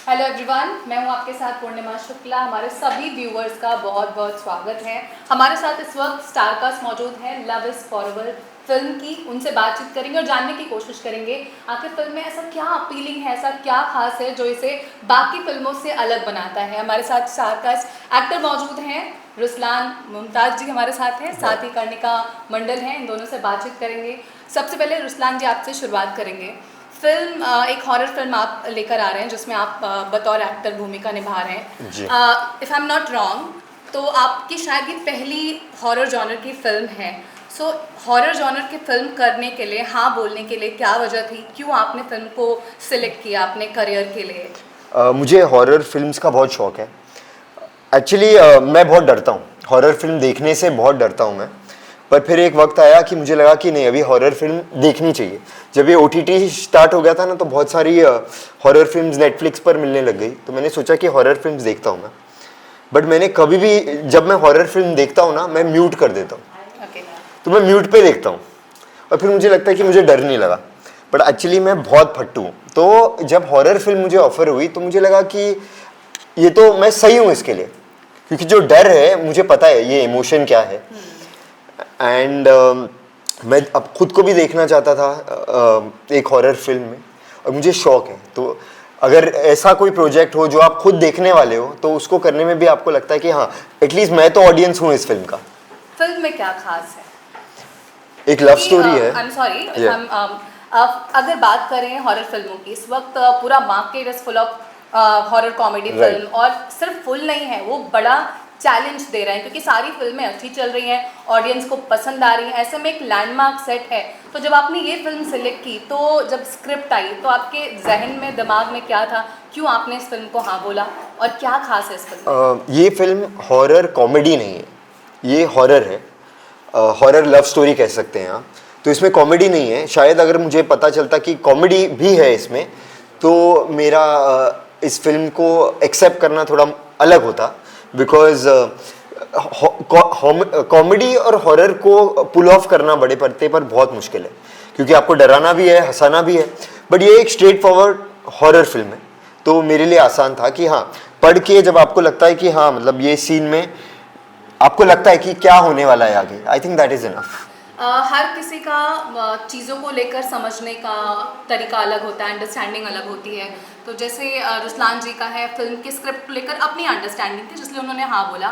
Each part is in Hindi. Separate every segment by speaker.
Speaker 1: हेलो एवरीवन, मैं हूं आपके साथ पूर्णिमा शुक्ला। हमारे सभी व्यूवर्स का बहुत बहुत स्वागत है। हमारे साथ इस वक्त स्टारकास्ट मौजूद है लव इज़ फॉरएवर फिल्म की। उनसे बातचीत करेंगे और जानने की कोशिश करेंगे आखिर फिल्म में ऐसा क्या अपीलिंग है, ऐसा क्या खास है जो इसे बाकी फिल्मों से अलग बनाता है। हमारे साथ स्टारकास्ट एक्टर मौजूद हैं। रुस्लान मुमताज़ जी हमारे साथ हैं, साथ ही कर्णिका मंडल हैं। इन दोनों से बातचीत करेंगे। सबसे पहले रुस्लान जी आपसे शुरुआत करेंगे। फिल्म एक हॉरर फिल्म आप लेकर आ रहे हैं जिसमें आप बतौर एक्टर भूमिका निभा रहे हैं। If I am not wrong तो आपकी शायद ये पहली हॉरर जॉनर की फिल्म है। सो हॉरर जॉनर की फिल्म करने के लिए, हाँ बोलने के लिए क्या वजह थी? क्यों आपने फिल्म को सिलेक्ट किया अपने करियर के लिए?
Speaker 2: मुझे हॉरर फिल्म्स का बहुत शौक है। एक्चुअली मैं बहुत डरता हूँ, हॉरर फिल्म देखने से बहुत डरता हूँ मैं। पर फिर एक वक्त आया कि मुझे लगा कि नहीं, अभी हॉरर फिल्म देखनी चाहिए। जब ये OTT स्टार्ट हो गया था ना, तो बहुत सारी हॉरर फिल्म्स नेटफ्लिक्स पर मिलने लग गई। तो मैंने सोचा कि हॉरर फिल्म्स देखता हूँ मैं। बट मैंने कभी भी, जब मैं हॉरर फिल्म देखता हूँ ना, मैं म्यूट कर देता हूँ। तो मैं म्यूट पे देखता हूँ और फिर मुझे लगता है कि मुझे डर नहीं लगा। बट एक्चुअली मैं बहुत फट्टू हूँ। तो जब हॉरर फिल्म मुझे ऑफर हुई तो मुझे लगा कि ये तो मैं सही हूँ इसके लिए, क्योंकि जो डर है मुझे पता है ये इमोशन क्या है। एंड मैं अब खुद को भी देखना चाहता था एक हॉरर फिल्म में, और मुझे शौक है। तो अगर ऐसा कोई प्रोजेक्ट हो जो आप खुद देखने वाले हो, तो उसको करने में भी आपको लगता है कि हाँ, एटलीस्ट मैं तो ऑडियंस हूँ इस फिल्म का।
Speaker 1: फिल्म में क्या खास है?
Speaker 2: एक लव स्टोरी है।
Speaker 1: आई एम सॉरी, अगर बात करें हॉरर फिल्मों की, इस वक्त पूरा market is full of horror comedy film. और सिर्फ फुल नहीं है, वो बड़ा चैलेंज दे रहे हैं क्योंकि सारी फिल्में अच्छी चल रही हैं, ऑडियंस को पसंद आ रही हैं। ऐसे में एक लैंडमार्क सेट है। तो जब आपने ये फिल्म सेलेक्ट की, तो जब स्क्रिप्ट आई तो आपके जहन में, दिमाग में क्या था? क्यों आपने इस फिल्म को हाँ बोला और क्या खास है इस फिल्म में?
Speaker 2: ये फिल्म हॉरर कॉमेडी नहीं है, ये हॉरर है। हॉरर लव स्टोरी कह सकते हैं आप। तो इसमें कॉमेडी नहीं है। शायद अगर मुझे पता चलता कि कॉमेडी भी है इसमें, तो मेरा इस फिल्म को एक्सेप्ट करना थोड़ा अलग होता। बिकॉज कॉमेडी और हॉरर को पुल ऑफ करना बड़े पर्दे पर बहुत मुश्किल है, क्योंकि आपको डराना भी है, हंसाना भी है। बट ये एक स्ट्रेट फॉरवर्ड हॉरर फिल्म है। तो मेरे लिए आसान था कि हाँ, पढ़ के जब आपको लगता है कि हाँ, मतलब ये सीन में आपको लगता है कि क्या होने वाला है आगे, I think that is enough.
Speaker 1: हर किसी का चीज़ों को लेकर समझने का तरीका अलग होता है, अंडरस्टैंडिंग अलग होती है। तो जैसे रुस्लान जी का है, फिल्म की स्क्रिप्ट को लेकर अपनी अंडरस्टैंडिंग थी, जिसलिए उन्होंने हाँ बोला।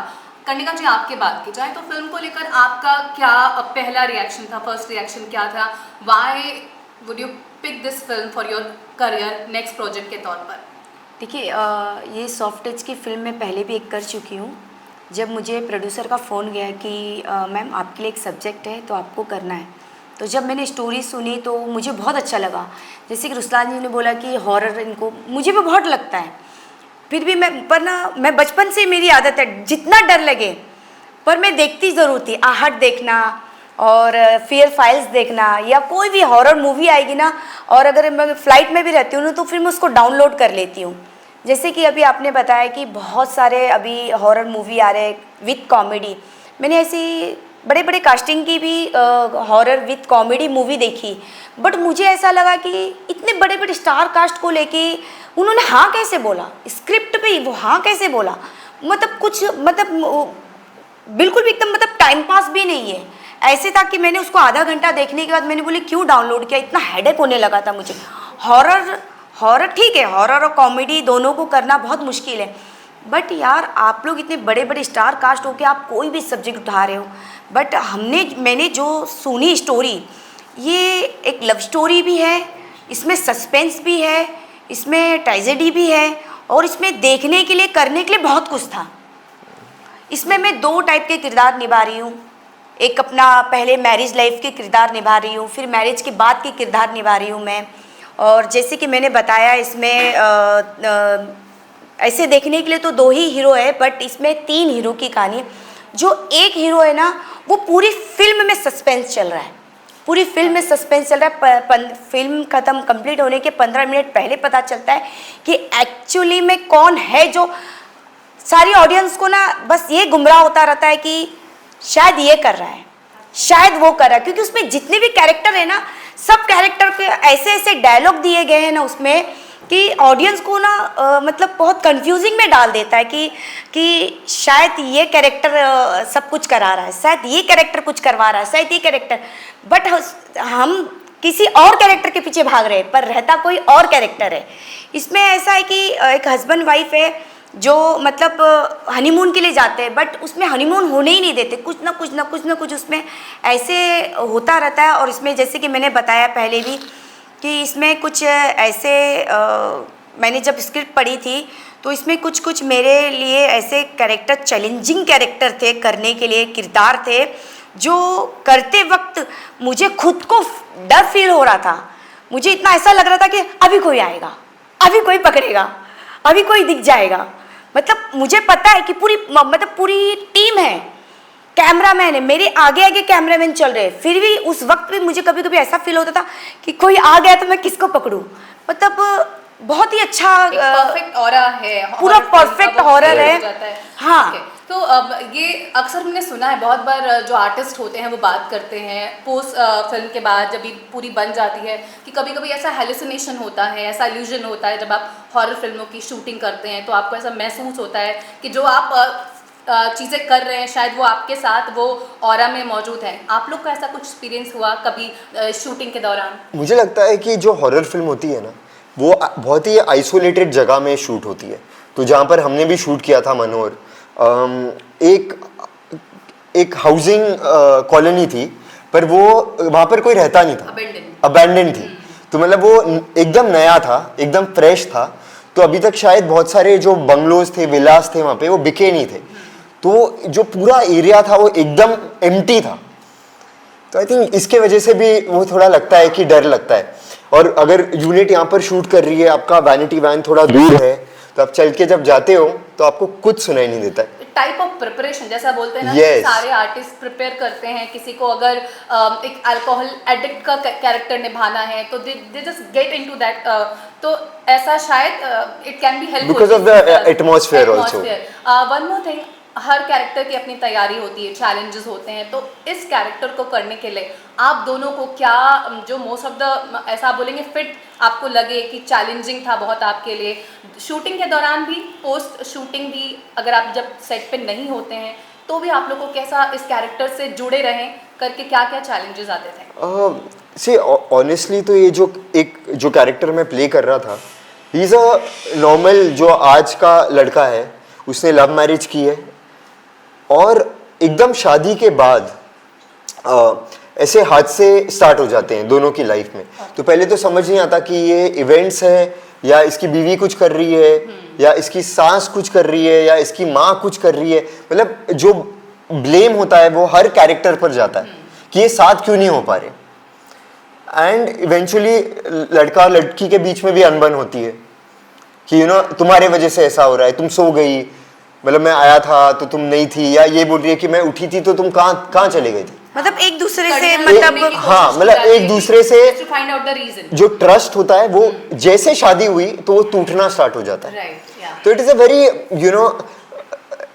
Speaker 1: कर्णिका जी, आपकी बात की जाए तो फिल्म को लेकर आपका क्या पहला रिएक्शन था, फर्स्ट रिएक्शन क्या था? Why would you pick this film for your career next project के तौर पर?
Speaker 3: देखिए, ये सॉफ्ट टच की फिल्म मैं पहले भी एक कर चुकी हूँ। जब मुझे प्रोड्यूसर का फ़ोन गया कि मैम आपके लिए एक सब्जेक्ट है तो आपको करना है, तो जब मैंने स्टोरी सुनी तो मुझे बहुत अच्छा लगा। जैसे कि रुस्लान जी ने बोला कि हॉरर इनको, मुझे भी बहुत लगता है। फिर भी मैं बचपन से मेरी आदत है, जितना डर लगे पर मैं देखती ज़रूर थी। आहट देखना और फियर फाइल्स देखना, या कोई भी हॉरर मूवी आएगी ना, और अगर मैं फ़्लाइट में भी रहती हूँ ना, तो फिर मैं उसको डाउनलोड कर लेती हूँ। जैसे कि अभी आपने बताया कि बहुत सारे अभी हॉरर मूवी आ रहे हैं विथ कॉमेडी। मैंने ऐसी बड़े बड़े कास्टिंग की भी हॉरर विथ कॉमेडी मूवी देखी। बट मुझे ऐसा लगा कि इतने बड़े बड़े स्टार कास्ट को लेके उन्होंने हाँ कैसे बोला, स्क्रिप्ट पे ही वो हाँ कैसे बोला? मतलब कुछ, मतलब बिल्कुल भी एकदम, मतलब टाइम पास भी नहीं है। ऐसे था कि मैंने उसको आधा घंटा देखने के बाद मैंने बोली क्यों डाउनलोड किया, इतना हेडेक होने लगा था मुझे। हॉरर ठीक है, हॉरर और कॉमेडी दोनों को करना बहुत मुश्किल है। बट यार, आप लोग इतने बड़े बड़े स्टार कास्ट हो के आप कोई भी सब्जेक्ट उठा रहे हो। बट मैंने जो सुनी स्टोरी, ये एक लव स्टोरी भी है, इसमें सस्पेंस भी है, इसमें ट्रेजेडी भी है, और इसमें देखने के लिए, करने के लिए बहुत कुछ था। इसमें मैं 2 टाइप के किरदार निभा रही हूँ। एक अपना पहले मैरिज लाइफ के किरदार निभा रही हूँ, फिर मैरिज के बाद के किरदार निभा रही हूँ मैं। और जैसे कि मैंने बताया, इसमें ऐसे देखने के लिए तो 2 ही हीरो है, बट इसमें 3 हीरो की कहानी है। जो एक हीरो है ना, वो पूरी फिल्म में सस्पेंस चल रहा है, पूरी फिल्म में सस्पेंस चल रहा है। फिल्म ख़त्म कंप्लीट होने के 15 मिनट पहले पता चलता है कि एक्चुअली में कौन है। जो सारी ऑडियंस को ना बस ये गुमराह होता रहता है कि शायद ये कर रहा है, शायद वो कर रहा है, क्योंकि उसमें जितने भी कैरेक्टर है ना, सब कैरेक्टर के ऐसे ऐसे डायलॉग दिए गए हैं ना उसमें, कि ऑडियंस को ना मतलब बहुत कंफ्यूजिंग में डाल देता है कि शायद ये कैरेक्टर सब कुछ करा रहा है, शायद ये कैरेक्टर कुछ करवा रहा है, शायद ये कैरेक्टर, बट हम किसी और कैरेक्टर के पीछे भाग रहे हैं, पर रहता कोई और कैरेक्टर है। इसमें ऐसा है कि एक हस्बैंड वाइफ है जो मतलब हनीमून के लिए जाते हैं, बट उसमें हनीमून होने ही नहीं देते, कुछ ना कुछ उसमें ऐसे होता रहता है। और इसमें जैसे कि मैंने बताया पहले भी कि इसमें कुछ ऐसे मैंने जब स्क्रिप्ट पढ़ी थी तो इसमें कुछ मेरे लिए ऐसे कैरेक्टर, चैलेंजिंग कैरेक्टर थे करने के लिए, किरदार थे जो करते वक्त मुझे खुद को डर फील हो रहा था। मुझे इतना ऐसा लग रहा था कि अभी कोई आएगा, अभी कोई पकड़ेगा, अभी कोई दिख जाएगा। मतलब मुझे पता है कि पूरी टीम है, कैमरामैन है, मेरे आगे आगे कैमरामैन चल रहे हैं, फिर भी उस वक्त भी मुझे कभी कभी ऐसा फील होता था कि कोई आ गया तो मैं किसको पकड़ूं। मतलब बहुत ही अच्छा
Speaker 1: परफेक्ट ऑरा है,
Speaker 3: पूरा परफेक्ट हॉरर है। हाँ
Speaker 1: okay. तो अब ये अक्सर हमने सुना है, बहुत बार जो आर्टिस्ट होते हैं वो बात करते हैं पोस्ट फिल्म के बाद, जब ये पूरी बन जाती है, कि कभी कभी ऐसा हेलुसिनेशन होता है, ऐसा इल्यूजन होता है जब आप हॉरर फिल्मों की शूटिंग करते हैं, तो आपको ऐसा महसूस होता है कि जो आप चीज़ें कर रहे हैं शायद वो आपके साथ वो ऑरा में मौजूद है। आप लोग का ऐसा कुछ एक्सपीरियंस हुआ कभी शूटिंग के दौरान? मुझे
Speaker 2: लगता है कि जो हॉरर फिल्म होती है ना, वो बहुत ही आइसोलेटेड जगह में शूट होती है। तो जहाँ पर हमने भी शूट किया था मनोर, एक हाउसिंग कॉलोनी थी, पर वो वहाँ पर कोई रहता नहीं था, अबैंडन थी। तो मतलब वो एकदम नया था, एकदम फ्रेश था। तो अभी तक शायद बहुत सारे जो बंगलोज थे, विलास थे वहाँ पे, वो बिके नहीं थे। तो जो पूरा एरिया था वो एकदम एम्प्टी था। तो आई थिंक इसके वजह से भी वो थोड़ा लगता है कि डर लगता है। और अगर यूनिट यहाँ पर शूट कर रही है, आपका वैनिटी वैन थोड़ा दूर है, तो आप चल के जब जाते हो तो आपको कुछ सुनाई नहीं देता है।
Speaker 1: टाइप ऑफ प्रिपरेशन जैसा बोलते हैं ना,
Speaker 2: yes.
Speaker 1: सारे आर्टिस्ट प्रिपेयर करते हैं। किसी को अगर एक अल्कोहल एडिक्ट का कैरेक्टर निभाना है तो they just get into that. तो ऐसा शायद it can be helpful
Speaker 2: because of the atmosphere also.
Speaker 1: One more thing, her character की अपनी तैयारी होती है, चैलेंजेस होते हैं। तो इस कैरेक्टर को करने के लिए आप दोनों को क्या जो मोस्ट ऑफ द ऐसा बोलेंगे फिट आपको लगे कि चैलेंजिंग था बहुत आपके लिए, शूटिंग के दौरान भी, पोस्ट शूटिंग भी, अगर आप जब सेट पे नहीं होते हैं तो भी आप लोग को कैसा इस कैरेक्टर से जुड़े रहें करके क्या क्या चैलेंजेस आते थे?
Speaker 2: सी ऑनेस्टली तो ये जो कैरेक्टर मैं प्ले कर रहा था, ही इज़ अ नॉर्मल जो आज का लड़का है, उसने लव मैरिज की है और एकदम शादी के बाद ऐसे हादसे स्टार्ट हो जाते हैं दोनों की लाइफ में। तो पहले तो समझ नहीं आता कि ये इवेंट्स है या इसकी बीवी कुछ कर रही है या इसकी सास कुछ कर रही है या इसकी माँ कुछ कर रही है। मतलब जो ब्लेम होता है वो हर कैरेक्टर पर जाता है कि ये साथ क्यों नहीं हो पा रहे। एंड इवेंचुअली लड़का और लड़की के बीच में भी अनबन होती है कि तुम्हारे वजह से ऐसा हो रहा है, तुम सो गई, मतलब मैं आया था तो तुम नहीं थी, या ये बोल रही है कि मैं उठी थी तो तुम कहाँ चले गए थे।
Speaker 3: मतलब एक दूसरे से मतलब
Speaker 2: हाँ, मतलब एक दूसरे से जो ट्रस्ट होता है वो जैसे शादी हुई तो वो टूटना स्टार्ट हो जाता है। तो it is a very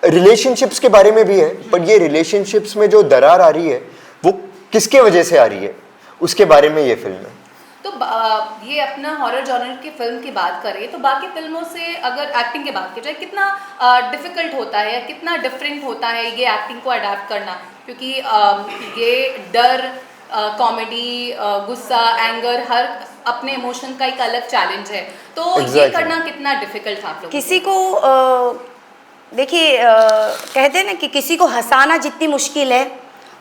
Speaker 2: relationships के बारे में भी है, बट ये रिलेशनशिप्स में जो दरार आ रही है वो किसके वजह से आ रही है उसके बारे में ये फिल्म है।
Speaker 1: तो ये अपना हॉरर जॉनर की फिल्म की बात करें तो बाकी फिल्मों से अगर एक्टिंग की बात की जाए, कितना डिफिकल्ट होता है या कितना डिफरेंट होता है ये एक्टिंग को अडाप्ट करना? क्योंकि ये डर, कॉमेडी, गुस्सा, एंगर, हर अपने इमोशन का एक अलग चैलेंज है। तो ये करना कितना डिफिकल्ट था आप लोगों को?
Speaker 3: किसी को देखिए कहते हैं ना कि किसी को हंसाना जितनी मुश्किल है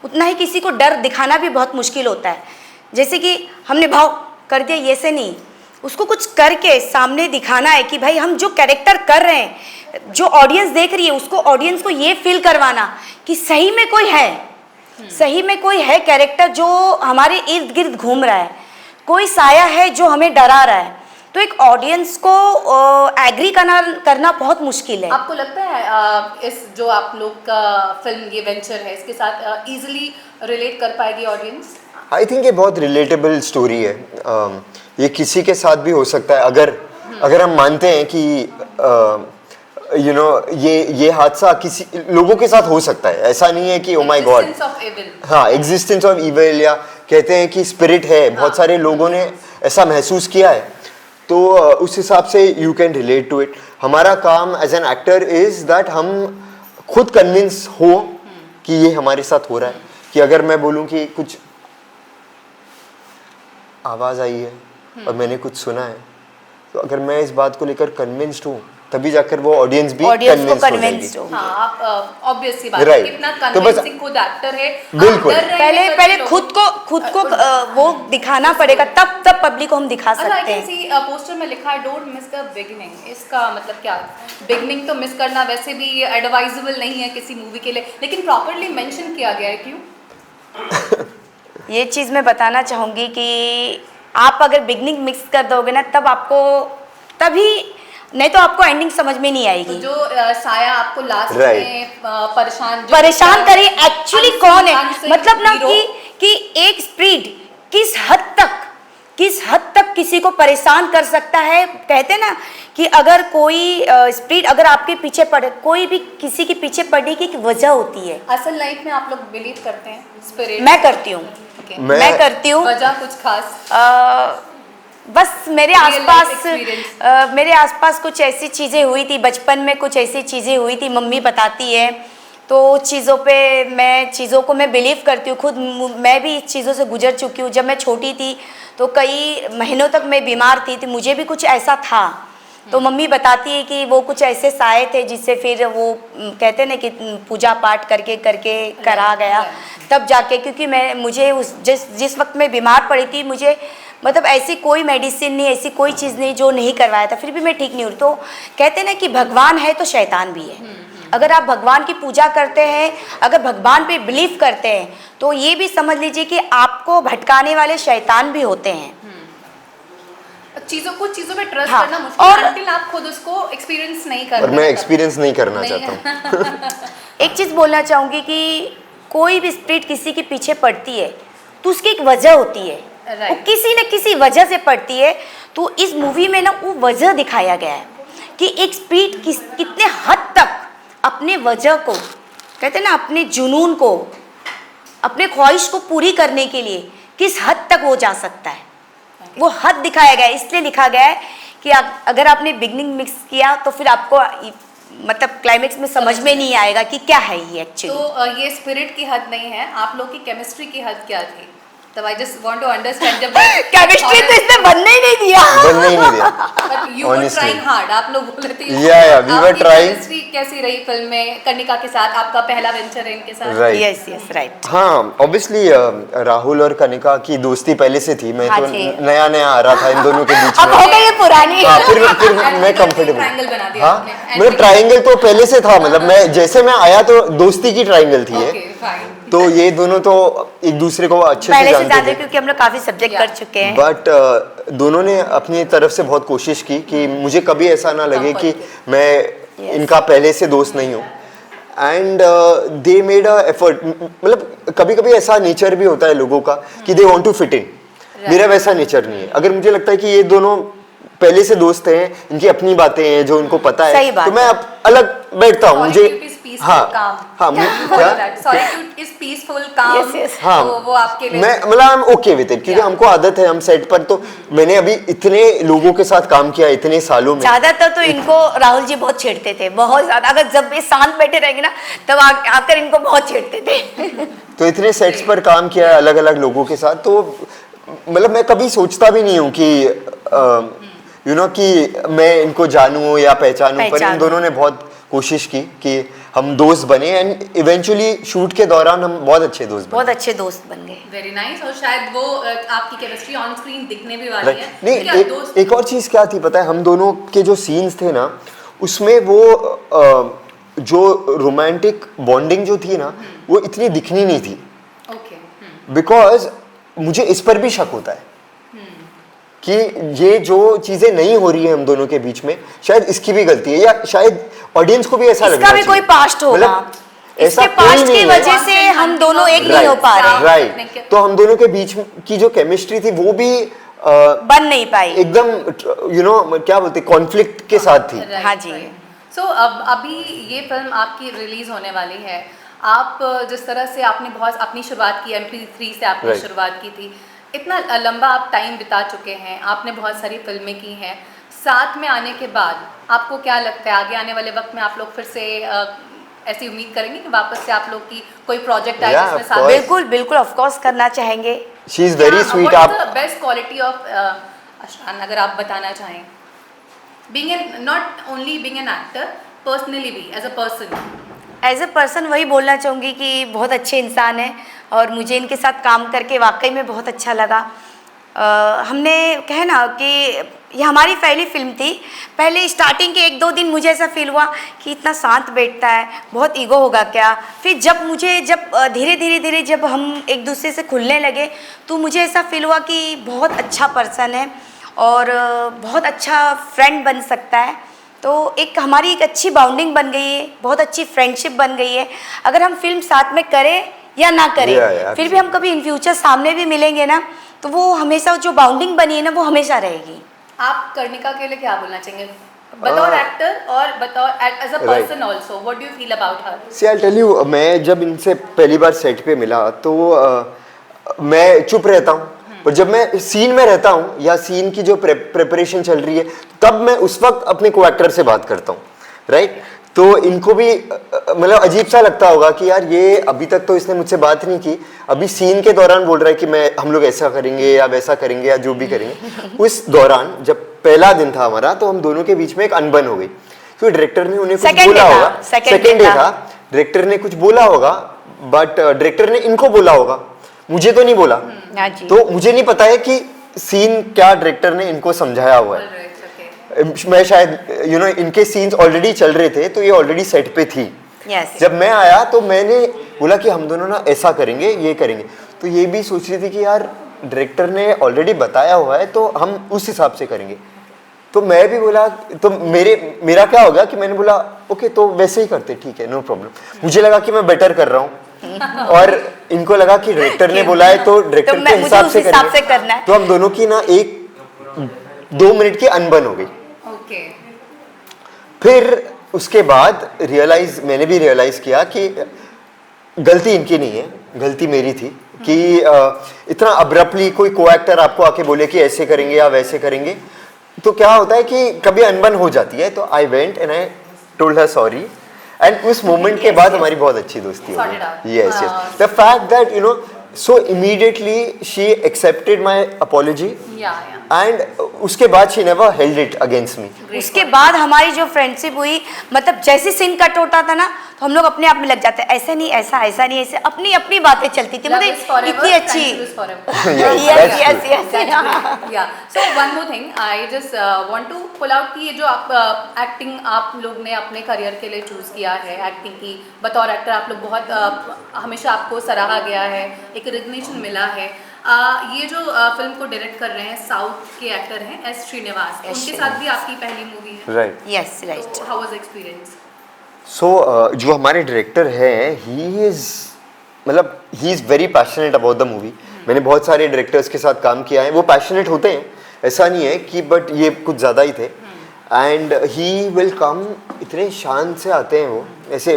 Speaker 3: उतना ही किसी को डर दिखाना भी बहुत मुश्किल होता है। जैसे कि हमने भाव कर दिया, ये से नहीं, उसको कुछ करके सामने दिखाना है कि भाई हम जो कैरेक्टर कर रहे हैं, जो ऑडियंस देख रही है उसको, ऑडियंस को ये फील करवाना कि सही में कोई है, सही में कोई है कैरेक्टर जो हमारे इर्द गिर्द घूम रहा है, कोई साया है जो हमें डरा रहा है। तो एक ऑडियंस को एग्री करना बहुत मुश्किल है।
Speaker 1: आपको लगता है इस जो आप लोग का फिल्म ये वेंचर है इसके साथ इजीली रिलेट कर पाएगी ऑडियंस?
Speaker 2: आई थिंक ये बहुत रिलेटेबल स्टोरी है। ये किसी के साथ भी हो सकता है अगर हम मानते हैं कि ये हादसा किसी लोगों के साथ हो सकता है। ऐसा नहीं है कि ओ माय गॉड, हाँ, एग्जिस्टेंस ऑफ इविल, या कहते हैं कि स्पिरिट है, बहुत सारे लोगों ने ऐसा महसूस किया है। तो उस हिसाब से you can relate to it. हमारा काम as an actor is that हम खुद कन्विंस हो कि ये हमारे साथ हो रहा है. कि अगर मैं बोलूं कि कुछ आवाज़ आई है और मैंने कुछ सुना है, तो अगर मैं इस बात को लेकर कन्विंस्ड हूँ तभी जाकर वो ऑडियंस भी
Speaker 3: कन्विंस्ड हो.
Speaker 1: हाँ, आप ऑब्वियस सी बात है
Speaker 2: Right.
Speaker 1: कि इतना
Speaker 2: तो बस-
Speaker 1: कन्विंसिंग खुद एक्टर है.
Speaker 2: बिल्कुल.
Speaker 1: आप डर रहे हैं
Speaker 3: पहले
Speaker 1: करके
Speaker 3: पहले
Speaker 1: लोगों-
Speaker 3: खुद को वो दिखाना पड़ेगा, तब पब्लिक को हम दिखा
Speaker 1: अच्छा, आई
Speaker 3: सकते
Speaker 1: कैन
Speaker 3: हैं.
Speaker 1: सी पोस्टर में लिखा है डोंट मिस द बिगिनिंग. इसका मतलब क्या? बिगिनिंग तो मिस करना वैसे भी एडवाइजेबल नहीं है किसी मूवी के लिए, लेकिन प्रॉपर्ली मेंशन किया गया है. क्यों?
Speaker 3: ये चीज़ मैं बताना चाहूँगी कि आप अगर बिगनिंग मिक्स कर दोगे ना, तब आपको तभी, नहीं तो आपको एंडिंग समझ में नहीं
Speaker 1: तो
Speaker 3: आएगी.
Speaker 1: जो साया आपको लास्ट
Speaker 2: Right.
Speaker 1: में परेशान
Speaker 3: परेशान करे एक्चुअली कौन है,
Speaker 1: unseen
Speaker 3: मतलब ना
Speaker 1: hero.
Speaker 3: कि एक स्प्रिट किस हद तक किसी को परेशान कर सकता है. कहते हैं ना कि अगर कोई स्प्रिट अगर आपके पीछे पड़े, कोई भी किसी के पीछे पड़ने की एक वजह होती है.
Speaker 1: असल लाइफ में आप लोग बिलीव करते हैं स्पिरिट?
Speaker 3: मैं करती हूँ.
Speaker 1: Okay.
Speaker 3: मैं करती हूँ.
Speaker 1: वजह कुछ खास?
Speaker 3: बस मेरे
Speaker 1: Real life
Speaker 3: आसपास
Speaker 1: experience.
Speaker 3: मेरे आसपास कुछ ऐसी चीज़ें हुई थी बचपन में, कुछ ऐसी चीज़ें हुई थी, मम्मी बताती है, तो चीज़ों पे चीज़ों को मैं बिलीव करती हूँ. खुद मैं भी इस चीज़ों से गुजर चुकी हूँ. जब मैं छोटी थी तो कई महीनों तक मैं बीमार थी, तो मुझे भी कुछ ऐसा था. तो मम्मी बताती है कि वो कुछ ऐसे साए थे जिससे फिर वो कहते हैं ना कि पूजा पाठ करके करा गया, तब जाके, क्योंकि मुझे जिस वक्त मैं बीमार पड़ी थी, मुझे मतलब ऐसी कोई मेडिसिन नहीं, ऐसी कोई चीज़ नहीं जो नहीं करवाया था, फिर भी मैं ठीक नहीं हुई. तो कहते हैं ना कि भगवान है तो शैतान भी है. अगर आप भगवान की पूजा करते हैं, अगर भगवान पे बिलीव करते हैं, तो ये भी समझ लीजिए कि आपको भटकाने वाले शैतान भी होते हैं.
Speaker 1: कुछ चीज़ों पे ट्रस्ट
Speaker 3: हाँ,
Speaker 1: करना मुश्किल
Speaker 3: और-
Speaker 1: है until आप खुद उसको एक्सपीरियंस नहीं कर
Speaker 2: और
Speaker 1: रहे
Speaker 2: मैं
Speaker 1: हैं तब।
Speaker 2: एक्सपीरियंस नहीं करना
Speaker 1: नहीं।
Speaker 2: चाहता हूँ.
Speaker 3: एक चीज़ बोलना चाहूँगी कि कोई भी स्प्रिट किसी के पीछे पड़ती है तो उसकी एक वजह होती है.
Speaker 1: Right.
Speaker 3: वो किसी न किसी वजह से पड़ती है. तो इस मूवी में ना वो वजह दिखाया गया है कि एक स्प्रिट कितने हद तक अपने वजह को, कहते हैं ना, अपने जुनून को, अपने ख्वाहिश को पूरी करने के लिए किस हद तक वो जा सकता है. वो हद दिखाया गया है. इसलिए लिखा गया है कि अगर आपने बिगनिंग मिक्स किया तो फिर आपको मतलब क्लाइमेक्स में समझ में नहीं आएगा कि क्या है ये एक्चुअली.
Speaker 1: तो ये स्पिरिट की हद नहीं है, आप लोग की केमिस्ट्री की हद क्या थी? तब I just want to understand. जब
Speaker 3: केमिस्ट्री तो इसने बनने ही नहीं दिया.
Speaker 2: बनने ही नहीं दिया.
Speaker 1: But you were
Speaker 2: Honestly.
Speaker 1: Trying hard. आप लोग बोल रहे थे
Speaker 2: Yeah, we were trying.
Speaker 1: Chemistry कैसी रही फिल्म में कनिका के साथ? आपका पहला वेंचर है इनके साथ.
Speaker 2: Right.
Speaker 3: Yes right.
Speaker 2: हाँ, ऑब्वियसली राहुल और कनिका की दोस्ती पहले से थी. मैं
Speaker 3: हाँ
Speaker 2: तो
Speaker 3: जी.
Speaker 2: नया आ रहा था इन दोनों के बीच
Speaker 3: अब
Speaker 2: में.
Speaker 3: हो गई ये पुरानी.
Speaker 2: हाँ, फिर मैं
Speaker 1: ट्रायंगल बना
Speaker 2: कंफर्टेबल.
Speaker 1: दिया
Speaker 2: हाँ,
Speaker 1: आपने.
Speaker 2: मतलब ट्रायंगल तो पहले से था. मतलब मैं जैसे मैं आया तो दोस्ती की ट्रायंगल थी ये.
Speaker 1: Okay fine.
Speaker 2: तो ये दोनों तो एक दूसरे को अच्छे से
Speaker 3: पहले से
Speaker 2: जानते
Speaker 3: जानते
Speaker 2: थे.
Speaker 3: क्योंकि हम लोग काफी सब्जेक्ट कर चुके हैं.
Speaker 2: बट दोनों ने अपनी तरफ से बहुत कोशिश की कि मुझे कभी ऐसा ना लगे कि मैं इनका पहले से दोस्त नहीं हूँ. And they made a effort. मतलब कभी कभी ऐसा नेचर भी होता है लोगों का कि they want to fit in. मेरा वैसा नेचर नहीं है. अगर मुझे लगता है कि ये दोनों पहले से दोस्त हैं, इनकी अपनी बातें हैं जो उनको पता
Speaker 3: सही
Speaker 2: है,
Speaker 3: बात
Speaker 2: तो मैं अलग बैठता हूँ. मुझे
Speaker 1: हाँ
Speaker 2: हाँ
Speaker 1: क्या सॉलिट्यूड इज पीसफुल काम.
Speaker 3: Yes, yes.
Speaker 2: हाँ,
Speaker 1: तो वो आपके लिए
Speaker 2: मैं मतलब I am okay with it, क्योंकि हमको आदत है. हम सेट पर तो मैंने अभी इतने लोगों के साथ काम किया इतने सालों में.
Speaker 3: ज्यादातर तो इनको राहुल जी बहुत छेड़ते थे, बहुत ज्यादा. अगर जब ये शांत बैठे रहेंगे ना, तब आकर इनको बहुत छेड़ते थे.
Speaker 2: तो इतने सेट्स पर काम किया है अलग अलग लोगों के साथ. तो मतलब मैं कभी सोचता भी नहीं हूँ कि यू नो कि मैं इनको जानूँ या पहचानूँ. पर इन दोनों ने बहुत कोशिश की कि हम दोस्त बने. एंड इवेंचुअली शूट के दौरान हम बहुत अच्छे दोस्त बने.
Speaker 3: बहुत अच्छे दोस्त बन गए.
Speaker 1: Very nice. और शायद वो आपकी केमिस्ट्री ऑन स्क्रीन दिखने भी वाली है.
Speaker 2: नहीं,
Speaker 1: क्या दोस्त
Speaker 2: एक और चीज़ क्या थी पता है, हम दोनों के जो सीन्स थे ना, उसमें वो जो रोमांटिक बॉन्डिंग जो थी ना, वो इतनी दिखनी नहीं थी.
Speaker 1: ओके.
Speaker 2: बिकॉज मुझे इस पर भी शक होता है कि ये जो चीजें नहीं हो रही है हम दोनों के बीच में, शायद इसकी भी गलती है, या शायद ऑडियंस को भी ऐसा लगना
Speaker 3: इसका भी
Speaker 2: चाहिए.
Speaker 3: कोई पास्ट होगा.
Speaker 2: मतलब ऐसा
Speaker 3: इसके
Speaker 2: कोई
Speaker 3: पास्ट की
Speaker 2: नहीं है.
Speaker 3: वजह से हम दोनों एक नहीं हो पा रहे.
Speaker 2: राइट. तो हम दोनों के बीच की जो केमिस्ट्री थी वो भी
Speaker 3: बन नहीं पाई.
Speaker 2: एकदम यू नो क्या बोलते कॉन्फ्लिक्ट के साथ थी.
Speaker 3: हाँ जी.
Speaker 1: सो अब अभी ये फिल्म आपकी रिलीज होने वाली है. आप जिस तरह से आपने बहुत अपनी शुरुआत की, MP3 से आपने
Speaker 2: Right.
Speaker 1: शुरुआत की थी, इतना लंबा आप टाइम बिता चुके हैं, आपने बहुत सारी फिल्में की हैं, साथ में आने के बाद आपको क्या लगता है आगे आने वाले वक्त में आप लोग फिर से ऐसी उम्मीद करेंगे कि वापस से आप लोग की कोई प्रोजेक्ट आए
Speaker 2: Yeah,
Speaker 1: जिसमें
Speaker 2: of
Speaker 1: साथ
Speaker 2: course.
Speaker 3: बिल्कुल बिल्कुल ऑफ कोर्स करना चाहेंगे।
Speaker 2: She is very sweet. आप
Speaker 1: बेस्ट क्वालिटी ऑफ अशरान, अगर आप बताना चाहें, being an not only being an actor, personally भी एज अ पर्सन
Speaker 3: वही बोलना चाहूँगी कि बहुत अच्छे इंसान हैं और मुझे इनके साथ काम करके वाकई में बहुत अच्छा लगा। हमने कहे ना कि ये हमारी पहली फिल्म थी। पहले स्टार्टिंग के 1-2 दिन मुझे ऐसा फील हुआ कि इतना शांत बैठता है, बहुत ईगो होगा क्या। फिर जब धीरे जब हम एक दूसरे से खुलने लगे तो मुझे ऐसा फील हुआ कि बहुत अच्छा पर्सन है और बहुत अच्छा फ्रेंड बन सकता है। तो हमारी एक अच्छी बाउंडिंग बन गई है, बहुत अच्छी फ्रेंडशिप बन गई है। अगर हम फिल्म साथ में करें या ना करें, फिर भी हम कभी इन फ्यूचर सामने भी मिलेंगे ना, तो वो हमेशा जो बाउंडिंग बनी है ना, वो हमेशा रहेगी।
Speaker 1: आप कर्णिका के लिए क्या बोलना चाहेंगे बतौर एक्टर और बतौर as a person also, what do you feel about her?
Speaker 2: See I tell you, मैं जब इनसे पहली बार सेट पे मिला तो मैं चुप रहता हूँ, और जब मैं सीन में रहता हूँ या सीन की जो प्रिपरेशन चल रही है तब मैं उस वक्त अपने को एक्टर से बात करता हूँ, राइट। तो इनको भी मतलब अजीब सा लगता होगा कि यार ये अभी तक तो इसने मुझसे बात नहीं की, अभी सीन के दौरान बोल रहा है कि हम लोग ऐसा करेंगे या वैसा करेंगे या जो भी करेंगे। उस दौरान जब पहला दिन था हमारा तो हम दोनों के बीच में एक अनबन हो गई, क्योंकि डायरेक्टर ने उन्हें कुछ बोला होगा, सेकेंड डे था, डायरेक्टर ने कुछ बोला होगा, बट डायरेक्टर ने इनको बोला होगा, मुझे तो नहीं बोला। तो मुझे नहीं पता है कि सीन क्या डायरेक्टर ने इनको समझाया हुआ है। मैं शायद इनके सीन्स ऑलरेडी चल रहे थे तो ये ऑलरेडी सेट पे थी। जब मैं आया तो मैंने बोला कि हम दोनों ना ऐसा करेंगे, ये करेंगे। तो ये भी सोच रही थी कि यार डायरेक्टर ने ऑलरेडी बताया हुआ है तो हम उस हिसाब से करेंगे। तो मैं भी बोला, तो मेरा क्या होगा कि मैंने बोला ओके तो वैसे ही करते, ठीक है, नो प्रॉब्लम। मुझे लगा कि मैं बेटर कर रहा हूँ और इनको लगा कि डायरेक्टर ने बोला है तो डायरेक्टर के हिसाब से करेंगे। तो हम दोनों की ना 1-2 मिनट की अनबन हो गई। फिर उसके बाद मैंने भी रियलाइज किया कि गलती इनकी नहीं है, गलती मेरी थी कि इतना अब्रप्टली कोई को एक्टर आपको आके बोले कि ऐसे करेंगे या वैसे करेंगे, तो क्या होता है कि कभी अनबन हो जाती है। तो I went and I told her sorry, and उस मोमेंट के बाद हमारी बहुत अच्छी दोस्ती हो गई। Yes, the fact that so immediately she accepted my apology, and उसके बाद she never held it against me.
Speaker 3: उसके बाद हमारी जो फ्रेंडशिप हुई, मतलब जैसे सीन कट होता था ना तो हम लोग अपने आप में लग जाते, ऐसे नहीं ऐसा, ऐसा नहीं ऐसे, अपनी अपनी बातें चलती थी, मतलब इतनी अच्छी।
Speaker 1: So one more thing, I just want to pull out कि ये जो आप एक्टिंग आप लोग ने अपने करियर के लिए चूज किया है, एक्टिंग की बतौर एक्टर आप लोग बहुत हमेशा आपको सराहा गया है, एक रिकग्निशन मिला है। ये जो फिल्म को डायरेक्ट कर रहे हैं साउथ के एक्टर हैं एस श्रीनिवास, उनके साथ भी आपकी पहली मूवी है,
Speaker 2: right?
Speaker 3: Yes, right.
Speaker 1: How was experience?
Speaker 2: So जो हमारे डायरेक्टर हैं he is very passionate about the movie. मैंने बहुत सारे डायरेक्टर्स के साथ काम किया है, वो पैशनेट होते हैं, ऐसा नहीं है कि, बट ये कुछ ज़्यादा ही थे। एंड ही विल कम, इतने शान से आते हैं वो, ऐसे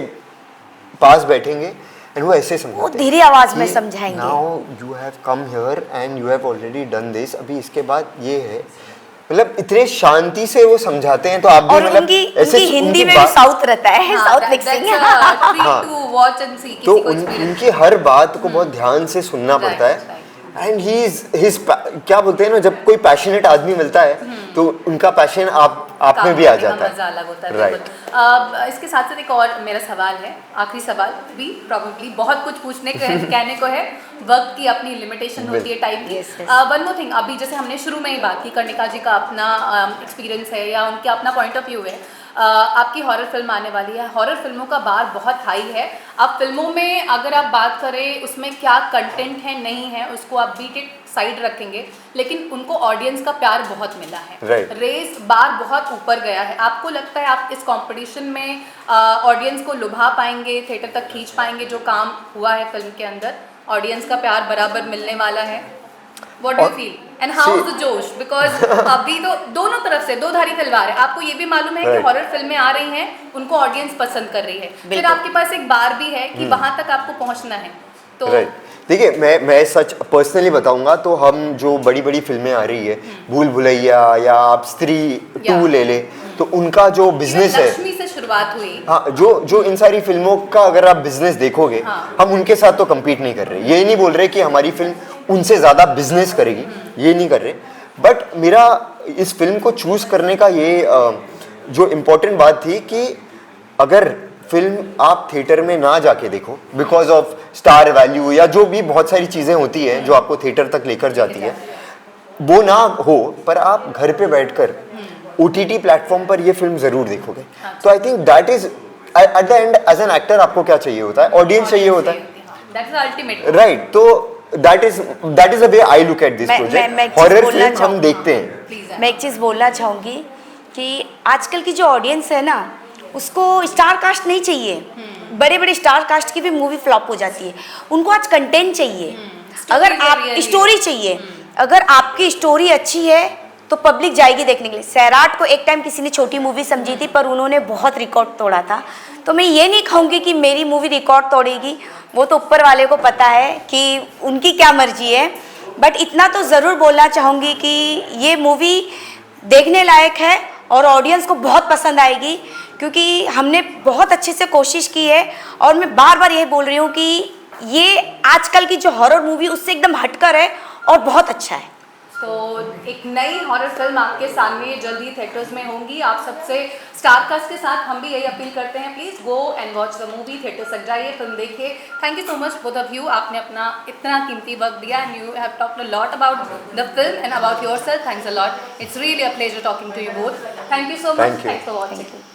Speaker 2: पास बैठेंगे एंड वो ऐसे समझाते हैं,
Speaker 3: धीरे आवाज में समझाएंगे,
Speaker 2: now you have come here and you have already done this, अभी इसके बाद ये है, मतलब इतने शांति से वो समझाते हैं। तो आप भी मतलब
Speaker 3: ऐसे हिंदी में भी साउथ रहता है, साउथ मिक्सिंग।
Speaker 2: तो उनकी हर बात को बहुत ध्यान से सुनना पड़ता है। एंड ही क्या बोलते हैं ना, जब कोई पैशनेट आदमी मिलता है तो उनका पैशन आप में भी आ जाता है,
Speaker 1: मजा अलग होता है।
Speaker 2: राइट।
Speaker 1: इसके साथ साथ एक और मेरा सवाल है, आखिरी सवाल भी, प्रॉब्लली बहुत कुछ पूछने को है, कहने को है, वक्त की अपनी लिमिटेशन होती है, टाइम की। वन मोर थिंग, अभी जैसे हमने शुरू में ही बात की, कर्णिका जी का अपना एक्सपीरियंस है या उनका अपना पॉइंट ऑफ व्यू है। आपकी हॉरर फिल्म आने वाली है, हॉरर फिल्मों का बार बहुत हाई है। अब फिल्मों में अगर आप बात करें उसमें क्या कंटेंट है नहीं है, उसको आप बीट इट साइड रखेंगे, लेकिन उनको ऑडियंस का प्यार बहुत मिला है, रेस बार बहुत ऊपर गया है। आपको लगता है आप इस कंपटीशन में ऑडियंस को लुभा पाएंगे, थिएटर तक खींच पाएंगे? जो काम हुआ है फिल्म के अंदर, ऑडियंस का प्यार बराबर मिलने वाला है? What do you feel? And how is the जोश? Because अभी तो दोनों तरफ से दो धारी तलवार है। आपको ये भी मालूम है कि हॉरर फिल्में आ रही हैं, उनको ऑडियंस पसंद कर रही है, फिर आपके पास एक बार भी है कि वहां तक आपको पहुंचना है। तो
Speaker 2: देखिए मैं सच पर्सनली बताऊंगा तो हम जो बड़ी बड़ी फिल्में आ रही है, भूल भुलैया या आप स्त्री 2 ले ले, तो उनका जो बिजनेस है,
Speaker 1: लक्ष्मी से शुरुआत हुई।
Speaker 2: हाँ, जो इन सारी फिल्मों का अगर आप बिजनेस देखोगे,
Speaker 1: हाँ।
Speaker 2: हम उनके साथ तो compete नहीं कर रहे, ये नहीं बोल रहे कि हमारी फिल्म उनसे ज़्यादा बिजनेस करेगी, ये नहीं कर रहे। बट मेरा इस फिल्म को चूज करने का ये जो इम्पोर्टेंट बात थी कि अगर फिल्म आप थिएटर में ना जाके देखो बिकॉज ऑफ स्टार वैल्यू या जो भी बहुत सारी चीज़ें होती हैं जो आपको थिएटर तक लेकर जाती है, वो ना हो, पर आप घर पे बैठकर OTT प्लेटफॉर्म पर ये फिल्म ज़रूर देखोगे। तो I think that is at the end as an actor आपको क्या चाहिए होता है, ऑडियंस चाहिए होता है,
Speaker 1: दैट इज अल्टीमेट,
Speaker 2: राइट। तो that is the way I look at this project. Horror film हम देखते हैं।
Speaker 3: मैं एक चीज़ बोलना चाहूँगी कि आजकल की जो ऑडियंस है ना, उसको स्टार कास्ट नहीं चाहिए। बड़े बड़े स्टार कास्ट की भी मूवी फ्लॉप हो जाती है, उनको आज कंटेंट चाहिए। अगर आप स्टोरी चाहिए, अगर आपकी स्टोरी अच्छी है तो पब्लिक जाएगी देखने के लिए। सैराट को एक टाइम किसी ने छोटी मूवी समझी थी, पर उन्होंने बहुत रिकॉर्ड तोड़ा था। तो मैं ये नहीं कहूँगी कि मेरी मूवी रिकॉर्ड तोड़ेगी, वो तो ऊपर वाले को पता है कि उनकी क्या मर्जी है। बट इतना तो ज़रूर बोलना चाहूँगी कि ये मूवी देखने लायक है और ऑडियंस को बहुत पसंद आएगी, क्योंकि हमने बहुत अच्छे से कोशिश की है। और मैं बार बार यही बोल रही हूँ कि ये आजकल की जो हॉरर मूवी उससे एकदम हटकर है और बहुत अच्छा है।
Speaker 1: तो एक नई हॉरर फिल्म आपके सामने जल्दी थिएटर्स में होंगी। आप सबसे स्टारकास्ट के साथ हम भी यही अपील करते हैं, please go and watch the movie, theatre तक जाइए, फिल्म देखिए। Thank you so much both of you, आपने अपना इतना कीमती वक्त दिया and you have talked a lot about the film and about yourself. Thanks a lot, it's really a pleasure talking to you both. Thank you so much, thanks for watching.